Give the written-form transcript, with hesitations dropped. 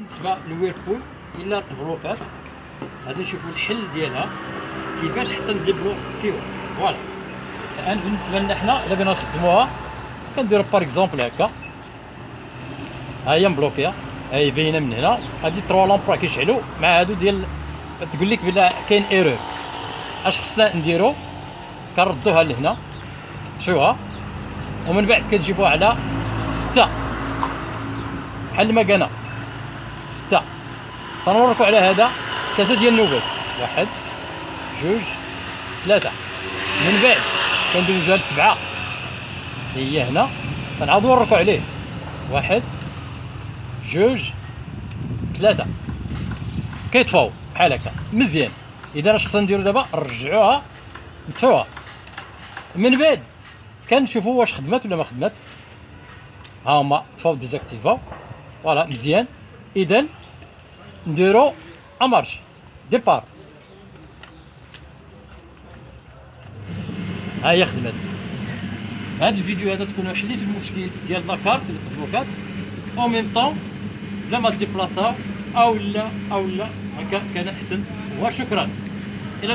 بالنسبه للويربول الا تبلوكات غادي نشوفوا الحل ديالها كيفاش حتى نديبلوكيوها. فوالا الان بالنسبه لنا حنا الا بغينا نخدموها كنديرو باغ اكزومبل هكا، ها هي مبلوكيه، ها هي باينه من هنا، هادي 3 لامب راه كيشعلوا مع هادو ديال تقول لك بلا كاين ايرور. اش خصنا نديرو؟ كنردوها لهنا شوها، ومن بعد كتجيبوها على 6 بحال ما قالنا 6. تنوركو على هذا 3 ديال النوبات، 1 2 3. من بعد كندوزوها ل 7 هي هنا، كنعاودو نوركو عليه 1 2 3 كيطفاو بحال هكا مزيان. اذا اش خصنا نديرو دابا؟ نرجعوها نطفيوها، من بعد كنشوفوا واش خدمات ولا ما خدمات. ها هما طفاو ديزاكتيفاو، فوالا مزيان. اذا نديرو امارش ديبار، ها هي خدمات. هاد الفيديو هذا تكونوا حليتوا المشكل ديال لاكارت البلوكات او ميم طون بلا ما تديبلاصاو او لا هكا كان احسن. وشكرا.